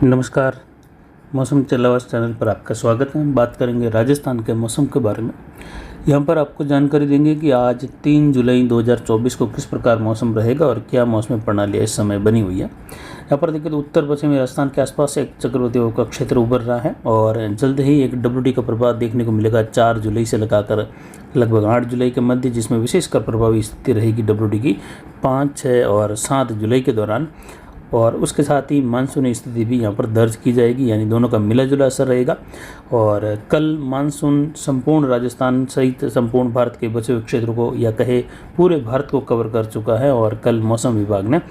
नमस्कार। मौसम चलावास चैनल पर आपका स्वागत है। बात करेंगे राजस्थान के मौसम के बारे में। यहाँ पर आपको जानकारी देंगे कि आज 3 जुलाई 2024 को किस प्रकार मौसम रहेगा और क्या मौसमी प्रणाली इस समय बनी हुई है। यहाँ पर देखिए तो उत्तर पश्चिमी राजस्थान के आसपास एक चक्रवाती हवा का क्षेत्र उभर रहा है और जल्द ही एक WD का प्रभाव देखने को मिलेगा 4 जुलाई से लगाकर लगभग 8 जुलाई के मध्य, जिसमें विशेषकर प्रभावी स्थिति रहेगी WD की 5, 6 और 7 जुलाई के दौरान। और उसके साथ ही मानसूनी स्थिति भी यहाँ पर दर्ज की जाएगी, यानी दोनों का मिला जुला असर रहेगा। और कल मानसून संपूर्ण राजस्थान सहित संपूर्ण भारत के बचे हुए क्षेत्रों को या कहे पूरे भारत को कवर कर चुका है। और कल मौसम विभाग ने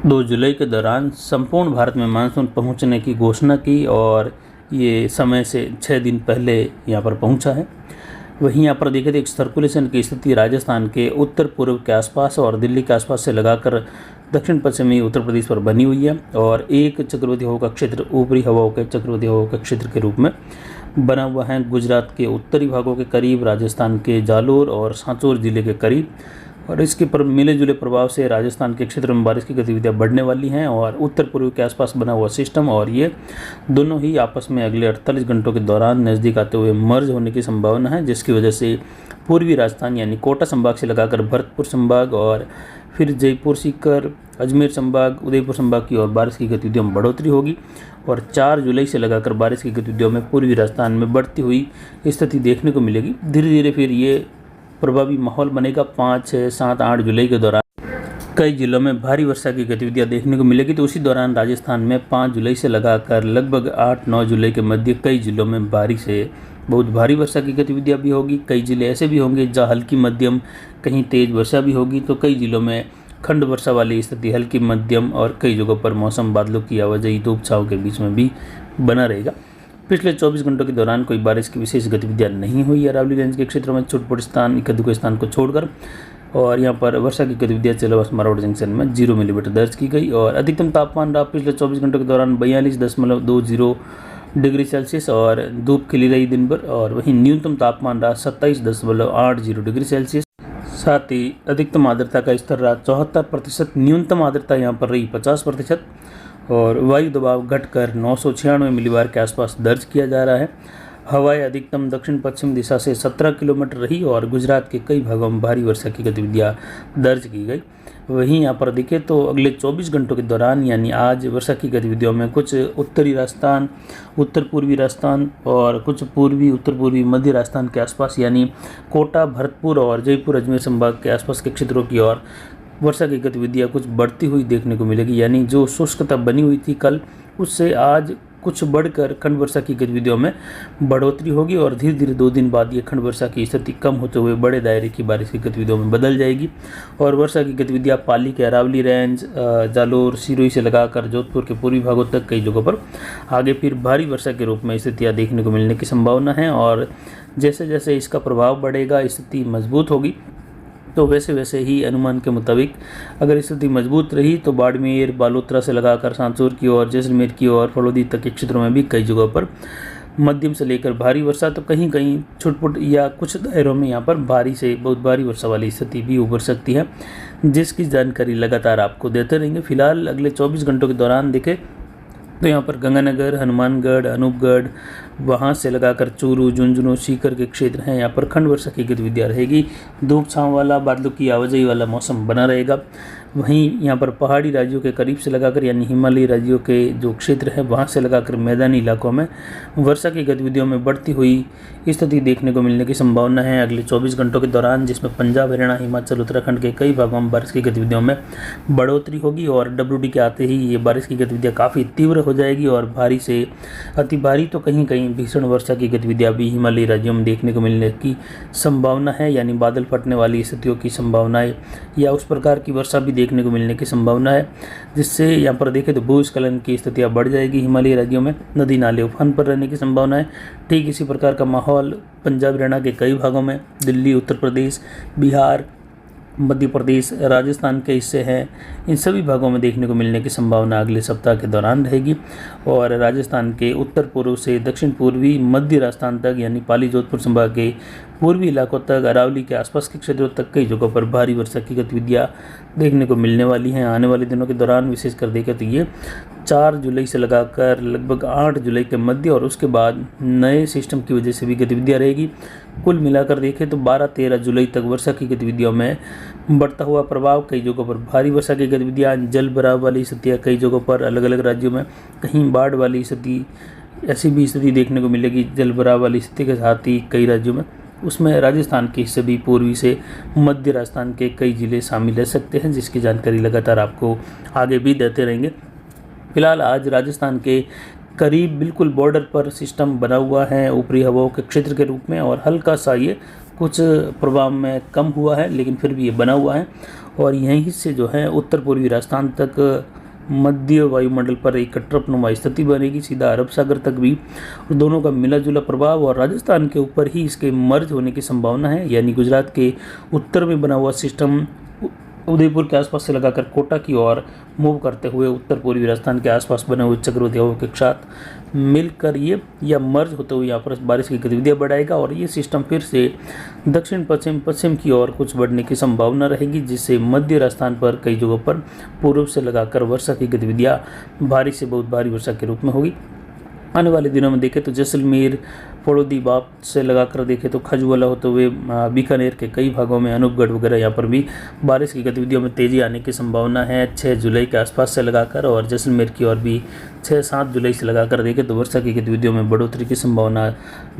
2 जुलाई के दौरान संपूर्ण भारत में मानसून पहुँचने की घोषणा की और ये समय से 6 दिन पहले यहाँ पर पहुँचा है। वहीं यहाँ पर देखें तो एक सर्कुलेशन की स्थिति राजस्थान के उत्तर पूर्व के आसपास और दिल्ली के आसपास से लगाकर दक्षिण पश्चिमी उत्तर प्रदेश पर बनी हुई है। और एक चक्रवाती हवा का क्षेत्र ऊपरी हवाओं के चक्रवाती हवा का क्षेत्र के रूप में बना हुआ है गुजरात के उत्तरी भागों के करीब, राजस्थान के जालोर और सांचौर जिले के करीब। और इसके मिले जुले प्रभाव से राजस्थान के क्षेत्र में बारिश की गतिविधियां बढ़ने वाली हैं। और उत्तर पूर्व के आसपास बना हुआ सिस्टम और ये दोनों ही आपस में अगले 48 घंटों के दौरान नज़दीक आते हुए मर्ज होने की संभावना है, जिसकी वजह से पूर्वी राजस्थान यानी कोटा संभाग से लगाकर भरतपुर संभाग और फिर जयपुर, सीकर, अजमेर संभाग, उदयपुर संभाग की ओर बारिश की गतिविधियों में बढ़ोतरी होगी। और 4 जुलाई से लगाकर बारिश की गतिविधियों में पूर्वी राजस्थान में बढ़ती हुई स्थिति देखने को मिलेगी। धीरे धीरे फिर ये प्रभावी माहौल बनेगा। 5, 6, 7, 8 जुलाई के दौरान कई जिलों में भारी वर्षा की गतिविधियां देखने को मिलेगी। तो उसी दौरान राजस्थान में 5 जुलाई से लगाकर लगभग 8-9 जुलाई के मध्य कई जिलों में भारी से बहुत भारी वर्षा की गतिविधियां भी होगी। कई जिले ऐसे भी होंगे जहां हल्की मध्यम कहीं तेज वर्षा भी होगी। तो कई जिलों में खंड वर्षा वाली स्थिति, हल्की मध्यम और कई जगहों पर मौसम बादलों की आवाजाही धूप छांव के बीच में भी बना रहेगा। पिछले 24 घंटों के दौरान कोई बारिश की विशेष गतिविधियां नहीं हुई अरावली रेंज के क्षेत्रों में, छुटपुट स्थान इक्का स्थान को छोड़कर। और यहाँ पर वर्षा की गतिविधियां चेलावास मारवाड़ जंक्शन में 0 मिलीमीटर दर्ज की गई। और अधिकतम तापमान रहा पिछले 24 घंटों के दौरान 42.20 डिग्री सेल्सियस और धूप खिली रही दिन भर। और वहीं न्यूनतम तापमान रहा 27.80 डिग्री सेल्सियस। साथ ही अधिकतम आर्द्रता का स्तर रहा 74%, न्यूनतम आर्द्रता यहाँ पर रही 50%। और वायु दबाव घटकर 996 मिलीबार के आसपास दर्ज किया जा रहा है। हवाएं अधिकतम दक्षिण पश्चिम दिशा से 17 किलोमीटर रही और गुजरात के कई भागों में भारी वर्षा की गतिविधियां दर्ज की गई। वहीं यहाँ पर देखें तो अगले 24 घंटों के दौरान यानी आज वर्षा की गतिविधियों में कुछ उत्तरी राजस्थान, उत्तर पूर्वी राजस्थान और कुछ पूर्वी उत्तर पूर्वी मध्य राजस्थान के आसपास यानी कोटा, भरतपुर और जयपुर, अजमेर संभाग के आसपास के क्षेत्रों की ओर वर्षा की गतिविधियां कुछ बढ़ती हुई देखने को मिलेगी। यानी जो शुष्कता बनी हुई थी कल, उससे आज कुछ बढ़कर खंड वर्षा की गतिविधियों में बढ़ोतरी होगी। और धीरे धीरे 2 दिन बाद ये खंड वर्षा की स्थिति कम होते हुए बड़े दायरे की बारिश की गतिविधियों में बदल जाएगी। और वर्षा की गतिविधियां पाली के अरावली रेंज, जालोर, सिरोही से लगाकर जोधपुर के पूर्वी भागों तक कई जगहों पर आगे फिर भारी वर्षा के रूप में स्थितियाँ देखने को मिलने की संभावना है। और जैसे जैसे इसका प्रभाव बढ़ेगा, स्थिति मजबूत होगी, तो वैसे वैसे ही अनुमान के मुताबिक अगर स्थिति मजबूत रही तो बाड़मेर, बालोतरा से लगाकर सांचौर की ओर, जैसलमेर की ओर, फलोदी तक के क्षेत्रों में भी कई जगहों पर मध्यम से लेकर भारी वर्षा, तो कहीं कहीं छुटपुट या कुछ दायरों में यहाँ पर भारी से बहुत भारी वर्षा वाली स्थिति भी उभर सकती है, जिसकी जानकारी लगातार आपको देते रहेंगे। फिलहाल अगले 24 घंटों के दौरान देखें तो यहाँ पर गंगानगर, हनुमानगढ़, अनूपगढ़, वहाँ से लगाकर चूरू, झुंझुनू, सीकर के क्षेत्र हैं, यहाँ पर खंड वर्षा की गतिविधियाँ रहेगी। धूप छाँव वाला, बादलों की आवाजाही वाला मौसम बना रहेगा। वहीं यहाँ पर पहाड़ी राज्यों के करीब से लगाकर यानी हिमालयी राज्यों के जो क्षेत्र है वहाँ से लगाकर मैदानी इलाकों में वर्षा की गतिविधियों में बढ़ती हुई स्थिति देखने को मिलने की संभावना है अगले 24 घंटों के दौरान, जिसमें पंजाब, हरियाणा, हिमाचल, उत्तराखंड के कई भागों में बारिश की गतिविधियों में बढ़ोतरी होगी। और WD के आते ही ये बारिश की गतिविधियाँ काफ़ी तीव्र हो जाएगी और भारी से अति भारी तो कहीं कहीं भीषण वर्षा की गतिविधियाँ भी हिमालयी राज्यों में देखने को मिलने की संभावना है, यानी बादल फटने वाली स्थितियों की संभावनाएं या उस प्रकार की वर्षा भी देखने को मिलने की संभावना है, जिससे यहाँ पर देखें तो भूस्खलन की स्थितियाँ बढ़ जाएगी हिमालयी राज्यों में। नदी नाले उफान पर रहने की संभावना है। ठीक इसी प्रकार का माहौल पंजाब, हरियाणा के कई भागों में, दिल्ली, उत्तर प्रदेश, बिहार, मध्य प्रदेश, राजस्थान के हिस्से हैं, इन सभी भागों में देखने को मिलने की संभावना अगले सप्ताह के दौरान रहेगी। और राजस्थान के उत्तर पूर्व से दक्षिण पूर्वी मध्य राजस्थान तक यानी पाली, जोधपुर संभाग के पूर्वी इलाकों तक, अरावली के आसपास के क्षेत्रों तक कई जगहों पर भारी वर्षा की गतिविधियाँ देखने को मिलने वाली हैं आने वाले दिनों के दौरान। विशेषकर देखें तो ये 4 जुलाई से लगाकर लगभग 8 जुलाई के मध्य और उसके बाद नए सिस्टम की वजह से भी गतिविधियाँ रहेगी। कुल मिलाकर देखें तो 12-13 जुलाई तक वर्षा की गतिविधियों में बढ़ता हुआ प्रभाव, कई जगहों पर भारी वर्षा की गतिविधियाँ, जल भराव वाली स्थितियाँ कई जगहों पर अलग अलग राज्यों में, कहीं बाढ़ वाली स्थिति, ऐसी भी स्थिति देखने को मिलेगी जल भराव वाली स्थिति के साथ ही कई राज्यों में। उसमें राजस्थान के हिस्से भी पूर्वी से मध्य राजस्थान के कई जिले शामिल रह सकते हैं, जिसकी जानकारी लगातार आपको आगे भी देते रहेंगे। फिलहाल आज राजस्थान के करीब बिल्कुल बॉर्डर पर सिस्टम बना हुआ है ऊपरी हवाओं के क्षेत्र के रूप में, और हल्का सा ये कुछ प्रभाव में कम हुआ है, लेकिन फिर भी ये बना हुआ है। और यहीं से जो है उत्तर पूर्वी राजस्थान तक मध्य वायुमंडल पर एक ट्रपनुमा स्थिति बनेगी, सीधा अरब सागर तक भी, और दोनों का मिला जुला प्रभाव, और राजस्थान के ऊपर ही इसके मर्ज होने की संभावना है। यानी गुजरात के उत्तर में बना हुआ सिस्टम उदयपुर के आसपास से लगाकर कोटा की ओर मूव करते हुए उत्तर पूर्वी राजस्थान के आसपास बने हुए चक्रवाती हवाओं के साथ मिलकर ये या मर्ज होते हुए यहाँ पर बारिश की गतिविधियाँ बढ़ाएगा, और ये सिस्टम फिर से दक्षिण पश्चिम की ओर कुछ बढ़ने की संभावना रहेगी, जिससे मध्य राजस्थान पर कई जगहों पर पूर्व से लगाकर वर्षा की गतिविधियाँ भारी से बहुत भारी वर्षा के रूप में होगी। आने वाले दिनों में देखें तो जैसलमेर, फड़ौदी, बाप से लगाकर देखें तो खजुवाला होते हुए बीकानेर के कई भागों में, अनूपगढ़ वगैरह यहाँ पर भी बारिश की गतिविधियों में तेज़ी आने की संभावना है 6 जुलाई के आसपास से लगाकर, और जैसलमेर की ओर भी 6-7 जुलाई से लगाकर देखें तो वर्षा की गतिविधियों में बढ़ोतरी की संभावना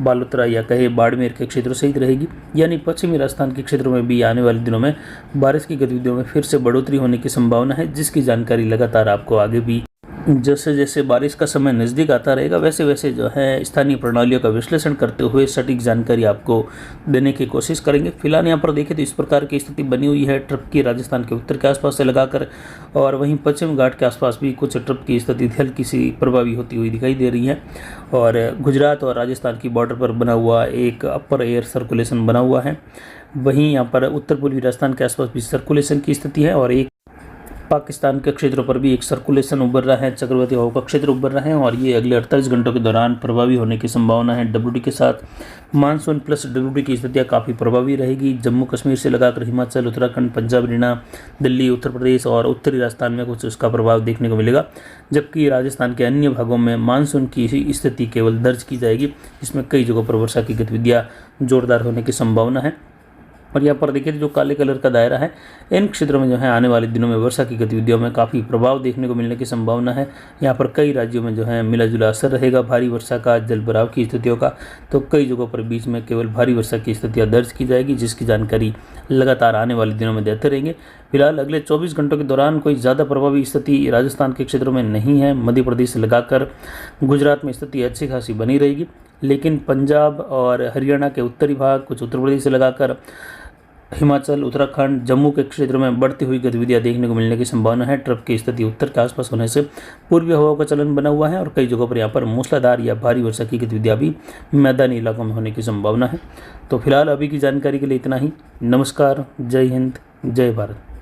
बालोतरा या कहे बाड़मेर के क्षेत्रों सहित रहेगी। यानी पश्चिमी राजस्थान के क्षेत्रों में भी आने वाले दिनों में बारिश की गतिविधियों में फिर से बढ़ोतरी होने की संभावना है, जिसकी जानकारी लगातार आपको आगे भी जैसे जैसे बारिश का समय नज़दीक आता रहेगा वैसे वैसे जो है स्थानीय प्रणालियों का विश्लेषण करते हुए सटीक जानकारी आपको देने की कोशिश करेंगे। फिलहाल यहाँ पर देखें तो इस प्रकार की स्थिति बनी हुई है ट्रप की राजस्थान के उत्तर के आसपास से लगाकर, और वहीं पश्चिम घाट के आसपास भी कुछ ट्रप की स्थिति हल्की सी प्रभावी होती हुई दिखाई दे रही है। और गुजरात और राजस्थान की बॉर्डर पर बना हुआ एक अपर एयर सर्कुलेशन बना हुआ है, वहीं यहाँ पर उत्तर पूर्वी राजस्थान के आसपास भी सर्कुलेशन की स्थिति है, और एक पाकिस्तान के क्षेत्रों पर भी एक सर्कुलेशन उभर रहा है, चक्रवाती हवाओं का क्षेत्र उभर रहा है, और ये अगले 48 घंटों के दौरान प्रभावी होने की संभावना है। डब्ल्यूडी के साथ मानसून प्लस डब्ल्यूडी की स्थितियाँ काफ़ी प्रभावी रहेगी। जम्मू कश्मीर से लगाकर हिमाचल, उत्तराखंड, पंजाब, हरियाणा, दिल्ली, उत्तर प्रदेश और उत्तरी राजस्थान में कुछ उसका प्रभाव देखने को मिलेगा, जबकि राजस्थान के अन्य भागों में मानसून की स्थिति केवल दर्ज की जाएगी, जिसमें कई जगहों पर वर्षा की गतिविधियाँ जोरदार होने की संभावना है। और यहाँ पर देखिए जो काले कलर का दायरा है, इन क्षेत्रों में जो है आने वाले दिनों में वर्षा की गतिविधियों में काफ़ी प्रभाव देखने को मिलने की संभावना है। यहाँ पर कई राज्यों में जो है मिला जुला असर रहेगा भारी वर्षा का, जल भराव की स्थितियों का, तो कई जगहों पर बीच में केवल भारी वर्षा की स्थितियाँ दर्ज की जाएगी, जिसकी जानकारी लगातार आने वाले दिनों में देते रहेंगे। फिलहाल अगले 24 घंटों के दौरान कोई ज़्यादा प्रभावी स्थिति राजस्थान के क्षेत्रों में नहीं है। मध्य प्रदेश से लगाकर गुजरात में स्थिति अच्छी खासी बनी रहेगी, लेकिन पंजाब और हरियाणा के उत्तरी भाग, कुछ उत्तर प्रदेश से लगाकर हिमाचल, उत्तराखंड, जम्मू के क्षेत्र में बढ़ती हुई गतिविधियां देखने को मिलने की संभावना है। ट्रप की स्थिति उत्तर के आसपास होने से पूर्वी हवाओं का चलन बना हुआ है, और कई जगहों पर यहाँ पर मूसलाधार या भारी वर्षा की गतिविधियां भी मैदानी इलाकों में होने की संभावना है। तो फिलहाल अभी की जानकारी के लिए इतना ही। नमस्कार, जय हिंद, जय भारत।